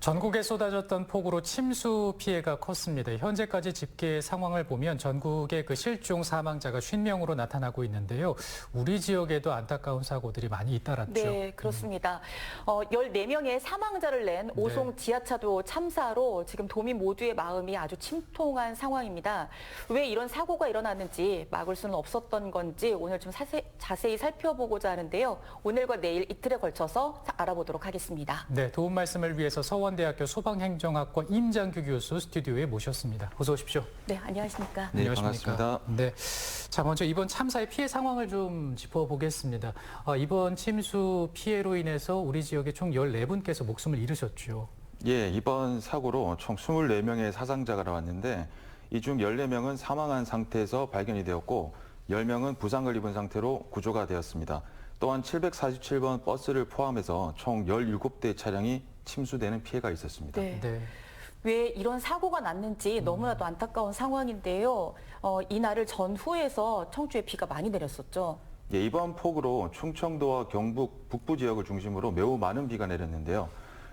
전국에 쏟아졌던 폭우로 침수 피해가 컸습니다. 현재까지 집계 상황을 보면 전국의 실종 사망자가 50명으로 나타나고 있는데요. 우리 지역에도 안타까운 사고들이 많이 잇따랐죠. 네, 그렇습니다. 14명의 사망자를 낸 오송 지하차도 참사로 지금 도민 모두의 마음이 아주 침통한 상황입니다. 왜 이런 사고가 일어났는지 막을 수는 없었던 건지 오늘 좀 자세히 살펴보고자 하는데요. 오늘과 내일 이틀에 걸쳐서 알아보도록 하겠습니다. 네, 도움 말씀을 위해서 서원대학교 소방행정학과 임장규 교수 스튜디오에 모셨습니다. 어서 오십시오. 네, 안녕하십니까? 네, 안녕하십니까? 반갑습니다. 네, 자 먼저 이번 참사의 피해 상황을 좀 짚어보겠습니다. 이번 침수 피해로 인해서 우리 지역에 총 14분께서 목숨을 잃으셨죠. 예, 이번 사고로 총 24명의 사상자가 나왔는데 이 중 14명은 사망한 상태에서 발견이 되었고 10명은 부상을 입은 상태로 구조가 되었습니다. 또한 747번 버스를 포함해서 총 17대 차량이 침수되는 피해가 있었습니다. 네. 네. 왜 이런 사고가 났는지 너무나도 안타까운 상황인데요. 이날을 전후해서 청주에 비가 많이 내렸었죠. 예, 이번 폭우로 충청도와 경북 북부 지역을 중심으로 매우 많은 비가 내렸는데요.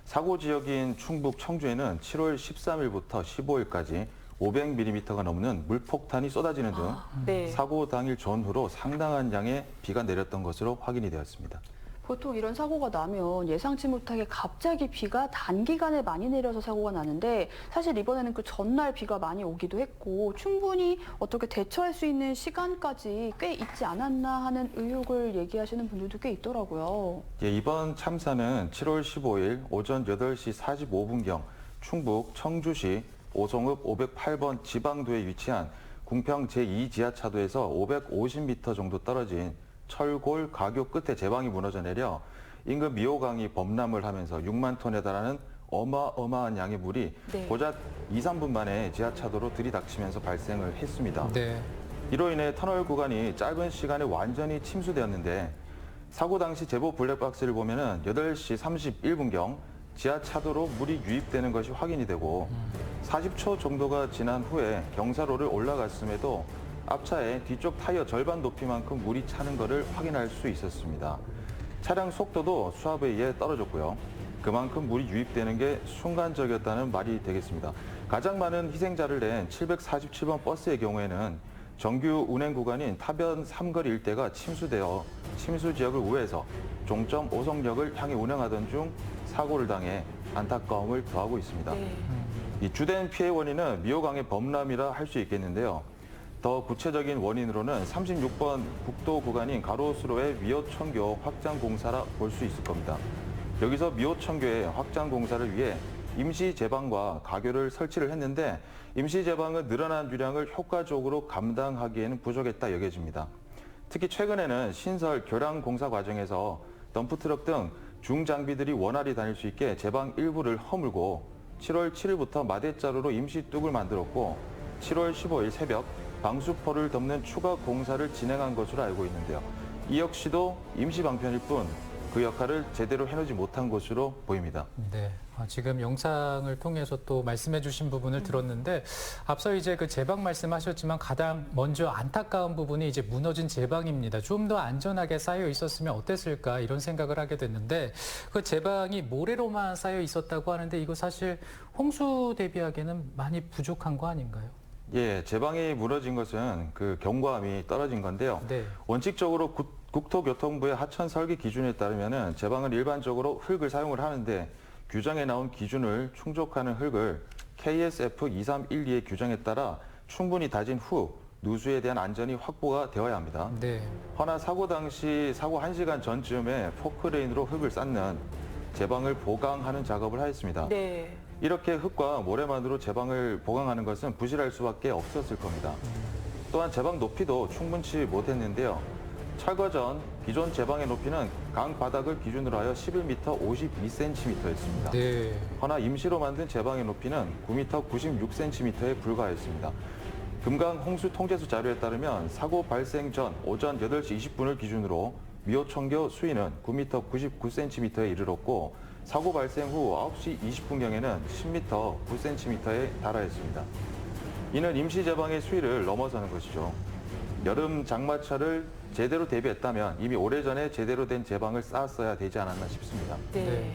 사고 지역인 충북 청주에는 7월 13일부터 15일까지 500mm가 넘는 물폭탄이 쏟아지는 등 네. 사고 당일 전후로 상당한 양의 비가 내렸던 것으로 확인이 되었습니다. 보통 이런 사고가 나면 예상치 못하게 갑자기 비가 단기간에 많이 내려서 사고가 나는데 사실 이번에는 그 전날 비가 많이 오기도 했고 충분히 어떻게 대처할 수 있는 시간까지 꽤 있지 않았나 하는 의혹을 얘기하시는 분들도 꽤 있더라고요. 예, 이번 참사는 7월 15일 오전 8시 45분경 충북 청주시 오송읍 508번 지방도에 위치한 궁평 제2지하차도에서 550m 정도 떨어진 철골 가교 끝에 제방이 무너져 내려 인근 미호강이 범람을 하면서 6만 톤에 달하는 어마어마한 양의 물이 네. 고작 2, 3분 만에 지하차도로 들이닥치면서 발생을 했습니다. 네. 이로 인해 터널 구간이 짧은 시간에 완전히 침수되었는데 사고 당시 제보 블랙박스를 보면은 8시 31분경 지하차도로 물이 유입되는 것이 확인이 되고 40초 정도가 지난 후에 경사로를 올라갔음에도 앞차의 뒤쪽 타이어 절반 높이만큼 물이 차는 것을 확인할 수 있었습니다. 차량 속도도 수압에 의해 떨어졌고요. 그만큼 물이 유입되는 게 순간적이었다는 말이 되겠습니다. 가장 많은 희생자를 낸 747번 버스의 경우에는 정규 운행 구간인 타변 삼거리 일대가 침수되어 침수 지역을 우회해서 종점 오송역을 향해 운행하던 중 사고를 당해 안타까움을 더하고 있습니다. 네. 이 주된 피해 원인은 미호강의 범람이라 할 수 있겠는데요. 더 구체적인 원인으로는 36번 국도 구간인 가로수로의 미호천교 확장 공사라 볼 수 있을 겁니다. 여기서 미호천교의 확장 공사를 위해 임시 제방과 가교를 설치를 했는데 임시 제방은 늘어난 유량을 효과적으로 감당하기에는 부족했다 여겨집니다. 특히 최근에는 신설 교량 공사 과정에서 덤프트럭 등 중장비들이 원활히 다닐 수 있게 제방 일부를 허물고 7월 7일부터 마대자루로 임시 뚝을 만들었고 7월 15일 새벽 방수포를 덮는 추가 공사를 진행한 것으로 알고 있는데요. 이 역시도 임시 방편일 뿐 그 역할을 제대로 해내지 못한 것으로 보입니다. 네, 지금 영상을 통해서 또 말씀해 주신 부분을 들었는데 앞서 이제 그 제방 말씀하셨지만 가장 먼저 안타까운 부분이 이제 무너진 제방입니다. 좀 더 안전하게 쌓여 있었으면 어땠을까 이런 생각을 하게 됐는데 그 제방이 모래로만 쌓여 있었다고 하는데 이거 사실 홍수 대비하기에는 많이 부족한 거 아닌가요? 예, 제방이 무너진 것은 그 경과함이 떨어진 건데요. 네. 원칙적으로 국토교통부의 하천 설계 기준에 따르면은 제방은 일반적으로 흙을 사용을 하는데 규정에 나온 기준을 충족하는 흙을 KSF 2312의 규정에 따라 충분히 다진 후 누수에 대한 안전이 확보가 되어야 합니다. 네. 허나 사고 당시 사고 1시간 전쯤에 포크레인으로 흙을 쌓는 제방을 보강하는 작업을 하였습니다. 네. 이렇게 흙과 모래만으로 제방을 보강하는 것은 부실할 수밖에 없었을 겁니다. 또한 제방 높이도 충분치 못했는데요. 철거 전 기존 제방의 높이는 강 바닥을 기준으로 하여 11m 52cm였습니다. 네. 허나 임시로 만든 제방의 높이는 9m 96cm에 불과했습니다. 금강 홍수 통제소 자료에 따르면 사고 발생 전 오전 8시 20분을 기준으로 미호천교 수위는 9m 99cm에 이르렀고 사고 발생 후 9시 20분경에는 10m 9cm에 달하였습니다. 이는 임시 제방의 수위를 넘어서는 것이죠. 여름 장마철을 제대로 대비했다면 이미 오래전에 제대로 된 제방을 쌓았어야 되지 않았나 싶습니다. 네. 네.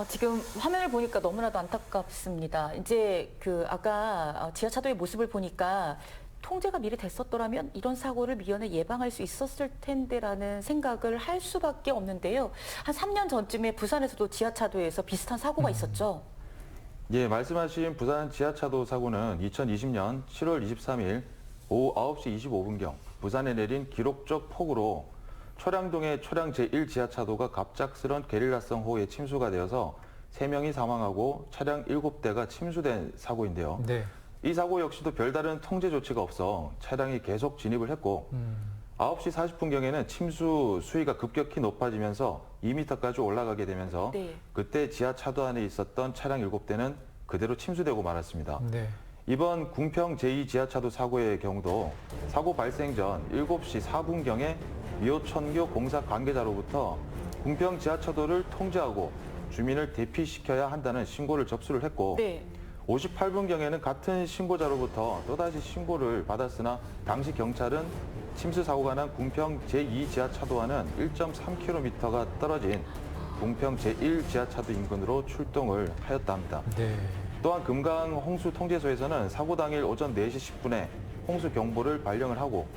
지금 화면을 보니까 너무나도 안타깝습니다. 이제 아까 지하차도의 모습을 보니까 통제가 미리 됐었더라면 이런 사고를 미연에 예방할 수 있었을 텐데라는 생각을 할 수밖에 없는데요. 한 3년 전쯤에 부산에서도 지하차도에서 비슷한 사고가 있었죠. 예, 말씀하신 부산 지하차도 사고는 2020년 7월 23일 오후 9시 25분경 부산에 내린 기록적 폭우로 초량동의 초량 제1 지하차도가 갑작스런 게릴라성 호우에 침수가 되어서 3명이 사망하고 차량 7대가 침수된 사고인데요. 네. 이 사고 역시도 별다른 통제 조치가 없어 차량이 계속 진입을 했고 9시 40분경에는 침수 수위가 급격히 높아지면서 2m까지 올라가게 되면서 네. 그때 지하차도 안에 있었던 차량 7대는 그대로 침수되고 말았습니다. 네. 이번 궁평 제2 지하차도 사고의 경우도 사고 발생 전 7시 4분경에 미호천교 공사 관계자로부터 궁평 지하차도를 통제하고 주민을 대피시켜야 한다는 신고를 접수를 했고 네. 58분경에는 같은 신고자로부터 또다시 신고를 받았으나 당시 경찰은 침수 사고가 난 궁평 제2 지하차도와는 1.3km가 떨어진 궁평 제1 지하차도 인근으로 출동을 하였다 합니다. 네. 또한 금강 홍수 통제소에서는 사고 당일 오전 4시 10분에 홍수 경보를 발령을 하고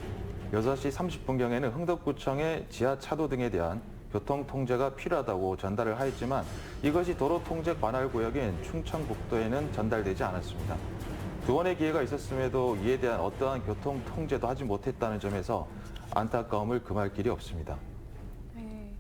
6시 30분경에는 흥덕구청에 지하차도 등에 대한 교통 통제가 필요하다고 전달을 하였지만 이것이 도로 통제 관할 구역인 충청북도에는 전달되지 않았습니다. 두 번의 기회가 있었음에도 이에 대한 어떠한 교통 통제도 하지 못했다는 점에서 안타까움을 금할 길이 없습니다. 네,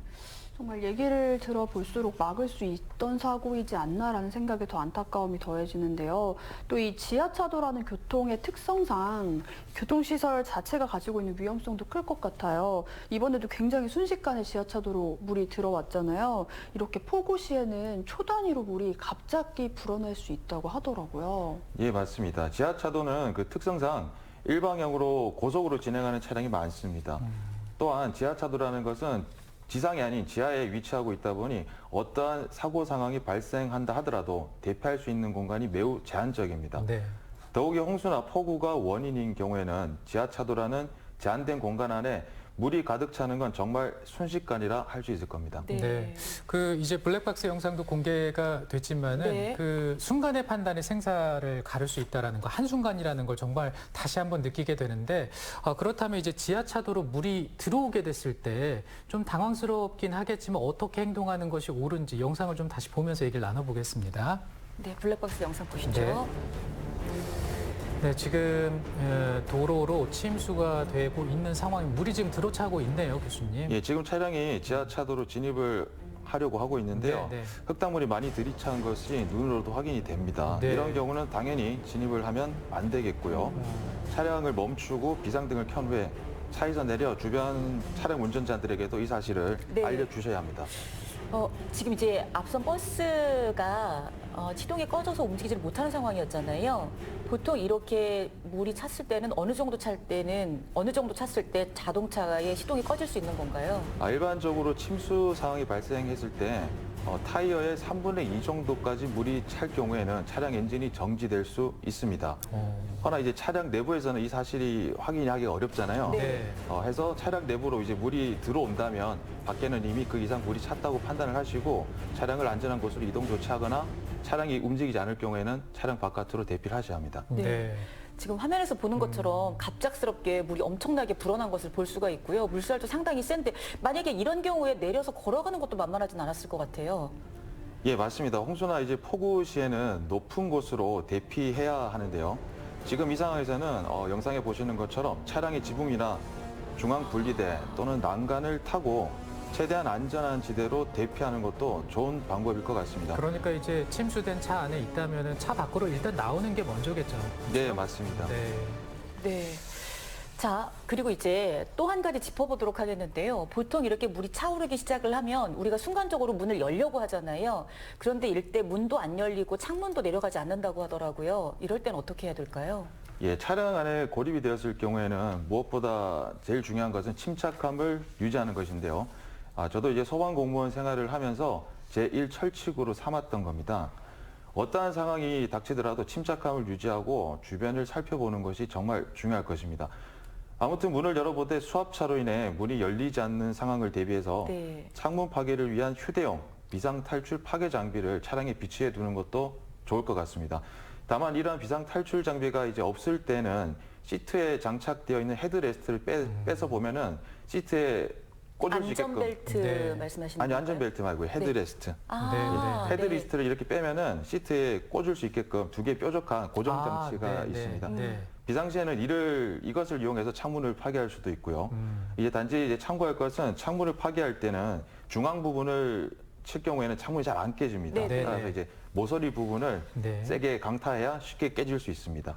정말 얘기를 들어볼수록 막을 수 있던 사고이지 않나라는 생각에 더 안타까움이 더해지는데요. 또 이 지하차도라는 교통의 특성상 교통시설 자체가 가지고 있는 위험성도 클 것 같아요. 이번에도 굉장히 순식간에 지하차도로 물이 들어왔잖아요. 이렇게 폭우 시에는 초 단위로 물이 갑자기 불어날 수 있다고 하더라고요. 예, 맞습니다. 지하차도는 그 특성상 일방향으로 고속으로 진행하는 차량이 많습니다. 또한 지하차도라는 것은 지상이 아닌 지하에 위치하고 있다 보니 어떠한 사고 상황이 발생한다 하더라도 대피할 수 있는 공간이 매우 제한적입니다. 네. 더욱이 홍수나 폭우가 원인인 경우에는 지하차도라는 제한된 공간 안에 물이 가득 차는 건 정말 순식간이라 할 수 있을 겁니다. 네. 네. 이제 블랙박스 영상도 공개가 됐지만은 네. 순간의 판단이 생사를 가를 수 있다라는 거, 한순간이라는 걸 정말 다시 한번 느끼게 되는데, 그렇다면 이제 지하차도로 물이 들어오게 됐을 때 좀 당황스럽긴 하겠지만 어떻게 행동하는 것이 옳은지 영상을 좀 다시 보면서 얘기를 나눠보겠습니다. 네, 블랙박스 영상 보시죠. 네. 네, 지금 도로로 침수가 되고 있는 상황, 물이 지금 들어차고 있네요, 교수님. 예, 지금 차량이 지하차도로 진입을 하려고 하고 있는데요. 네, 네. 흙탕물이 많이 들이찬 것이 눈으로도 확인이 됩니다. 네. 이런 경우는 당연히 진입을 하면 안 되겠고요. 차량을 멈추고 비상등을 켠 후에 차에서 내려 주변 차량 운전자들에게도 이 사실을 네. 알려주셔야 합니다. 지금 이제 앞선 버스가 시동이 꺼져서 움직이지를 못하는 상황이었잖아요. 보통 이렇게 물이 찼을 때는 어느 정도 찼을 때 자동차의 시동이 꺼질 수 있는 건가요? 일반적으로 침수 상황이 발생했을 때 타이어의 3분의 2 정도까지 물이 찰 경우에는 차량 엔진이 정지될 수 있습니다. 허나 이제 차량 내부에서는 이 사실이 확인하기가 어렵잖아요. 네. 해서 차량 내부로 이제 물이 들어온다면 밖에는 이미 그 이상 물이 찼다고 판단을 하시고 차량을 안전한 곳으로 이동 조치하거나 차량이 움직이지 않을 경우에는 차량 바깥으로 대피를 하셔야 합니다. 네. 네. 지금 화면에서 보는 것처럼 갑작스럽게 물이 엄청나게 불어난 것을 볼 수가 있고요. 물살도 상당히 센데 만약에 이런 경우에 내려서 걸어가는 것도 만만하진 않았을 것 같아요. 예, 맞습니다. 홍수나 이제 폭우 시에는 높은 곳으로 대피해야 하는데요. 지금 이 상황에서는 영상에 보시는 것처럼 차량의 지붕이나 중앙 분리대 또는 난간을 타고 최대한 안전한 지대로 대피하는 것도 좋은 방법일 것 같습니다. 그러니까 이제 침수된 차 안에 있다면은 차 밖으로 일단 나오는 게 먼저겠죠. 네, 맞습니다. 네. 네. 자, 그리고 이제 또 한 가지 짚어보도록 하겠는데요. 보통 이렇게 물이 차오르기 시작을 하면 우리가 순간적으로 문을 열려고 하잖아요. 그런데 이때 문도 안 열리고 창문도 내려가지 않는다고 하더라고요. 이럴 땐 어떻게 해야 될까요? 예, 차량 안에 고립이 되었을 경우에는 무엇보다 제일 중요한 것은 침착함을 유지하는 것인데요. 저도 이제 소방 공무원 생활을 하면서 제1 철칙으로 삼았던 겁니다. 어떠한 상황이 닥치더라도 침착함을 유지하고 주변을 살펴보는 것이 정말 중요할 것입니다. 아무튼 문을 열어보되 수압차로 인해 문이 열리지 않는 상황을 대비해서 네. 창문 파괴를 위한 휴대용 비상탈출 파괴 장비를 차량에 비치해 두는 것도 좋을 것 같습니다. 다만 이러한 비상탈출 장비가 이제 없을 때는 시트에 장착되어 있는 헤드레스트를 빼서 보면은 시트에 꽂을 수 있게끔. 안전벨트 네. 말씀하시는 아니, 건가요? 안전벨트 말고요. 헤드레스트. 아, 네. 헤드리스트를 이렇게 빼면은 시트에 꽂을 수 있게끔 두 개 뾰족한 고정 장치가 있습니다. 네. 비상시에는 이것을 이용해서 창문을 파괴할 수도 있고요. 이제 단지 이제 참고할 것은 창문을 파괴할 때는 중앙 부분을 칠 경우에는 창문이 잘 안 깨집니다. 네. 따라서 이제 모서리 부분을 네. 세게 강타해야 쉽게 깨질 수 있습니다.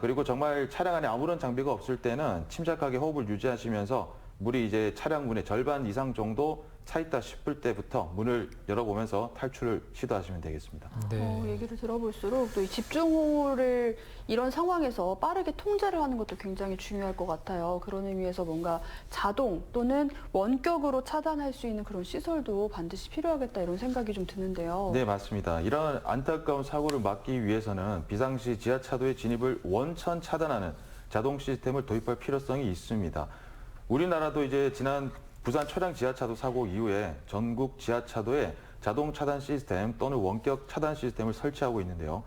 그리고 정말 차량 안에 아무런 장비가 없을 때는 침착하게 호흡을 유지하시면서 물이 이제 차량 문의 절반 이상 정도 차 있다 싶을 때부터 문을 열어보면서 탈출을 시도하시면 되겠습니다. 네. 얘기를 들어볼수록 또 이 집중호우를 이런 상황에서 빠르게 통제를 하는 것도 굉장히 중요할 것 같아요. 그런 의미에서 뭔가 자동 또는 원격으로 차단할 수 있는 그런 시설도 반드시 필요하겠다 이런 생각이 좀 드는데요. 네, 맞습니다. 이런 안타까운 사고를 막기 위해서는 비상시 지하차도의 진입을 원천 차단하는 자동 시스템을 도입할 필요성이 있습니다. 우리나라도 이제 지난 부산 초량 지하차도 사고 이후에 전국 지하차도에 자동 차단 시스템 또는 원격 차단 시스템을 설치하고 있는데요.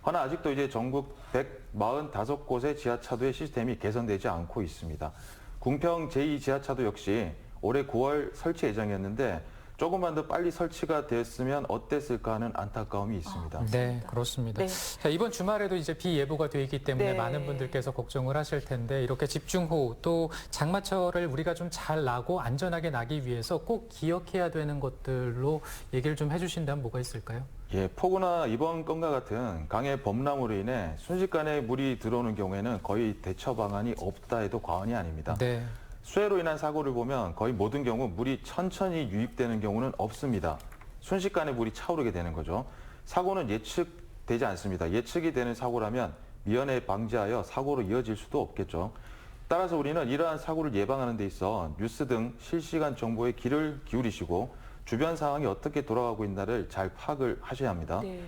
허나 아직도 이제 전국 145곳의 지하차도의 시스템이 개선되지 않고 있습니다. 궁평 제2지하차도 역시 올해 9월 설치 예정이었는데 조금만 더 빨리 설치가 됐으면 어땠을까 하는 안타까움이 있습니다. 네, 그렇습니다. 네. 자, 이번 주말에도 이제 비 예보가 되어 있기 때문에 네. 많은 분들께서 걱정을 하실 텐데 이렇게 집중호우 또 장마철을 우리가 좀 잘 나고 안전하게 나기 위해서 꼭 기억해야 되는 것들로 얘기를 좀 해주신다면 뭐가 있을까요? 예, 폭우나 이번 건과 같은 강의 범람으로 인해 순식간에 물이 들어오는 경우에는 거의 대처 방안이 없다 해도 과언이 아닙니다. 네. 수해로 인한 사고를 보면 거의 모든 경우 물이 천천히 유입되는 경우는 없습니다. 순식간에 물이 차오르게 되는 거죠. 사고는 예측되지 않습니다. 예측이 되는 사고라면 미연에 방지하여 사고로 이어질 수도 없겠죠. 따라서 우리는 이러한 사고를 예방하는 데 있어 뉴스 등 실시간 정보에 귀를 기울이시고 주변 상황이 어떻게 돌아가고 있나를 잘 파악을 하셔야 합니다. 네.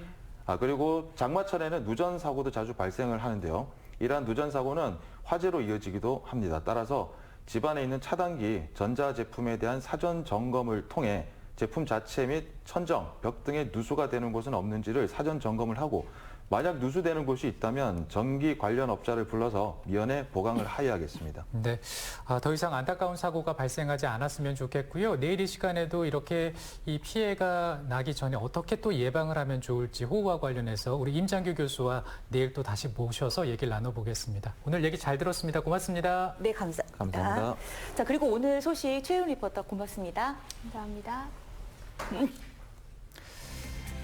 그리고 장마철에는 누전 사고도 자주 발생을 하는데요. 이러한 누전 사고는 화재로 이어지기도 합니다. 따라서 집안에 있는 차단기, 전자제품에 대한 사전 점검을 통해 제품 자체 및 천정, 벽 등에 누수가 되는 곳은 없는지를 사전 점검을 하고 만약 누수되는 곳이 있다면 전기 관련 업자를 불러서 미연에 보강을 하여야겠습니다. 네. 더 이상 안타까운 사고가 발생하지 않았으면 좋겠고요. 내일 이 시간에도 이렇게 이 피해가 나기 전에 어떻게 또 예방을 하면 좋을지 호우와 관련해서 우리 임장규 교수와 내일 또 다시 모셔서 얘기를 나눠보겠습니다. 오늘 얘기 잘 들었습니다. 고맙습니다. 네, 감사합니다. 감사합니다. 자, 그리고 오늘 소식 최윤 리포터 고맙습니다. 감사합니다.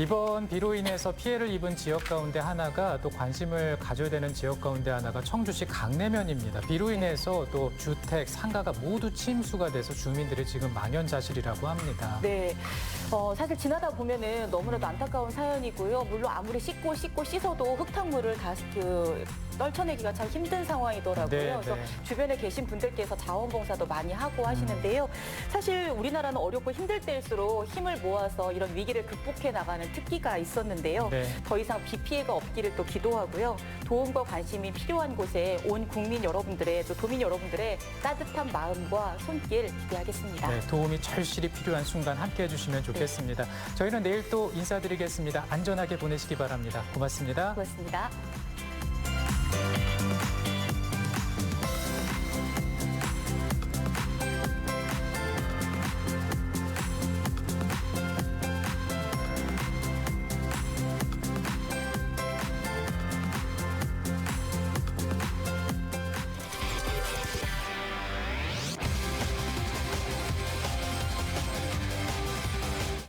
이번 비로 인해서 피해를 입은 지역 가운데 하나가 또 관심을 가져야 되는 지역 가운데 하나가 청주시 강내면입니다. 비로 인해서 또 주택, 상가가 모두 침수가 돼서 주민들이 지금 망연자실이라고 합니다. 네. 사실 지나다 보면은 너무나도 안타까운 사연이고요. 물론 아무리 씻고 씻어도 흙탕물을 다 떨쳐내기가 참 힘든 상황이더라고요. 네, 그래서 네. 주변에 계신 분들께서 자원봉사도 많이 하고 하시는데요. 사실 우리나라는 어렵고 힘들 때일수록 힘을 모아서 이런 위기를 극복해 나가는 특기가 있었는데요. 네. 더 이상 비 피해가 없기를 또 기도하고요. 도움과 관심이 필요한 곳에 온 국민 여러분들의 또 도민 여러분들의 따뜻한 마음과 손길 기대하겠습니다. 네, 도움이 절실히 필요한 순간 함께 해주시면 좋겠습니다. 저희는 내일 또 인사드리겠습니다. 안전하게 보내시기 바랍니다. 고맙습니다. 고맙습니다.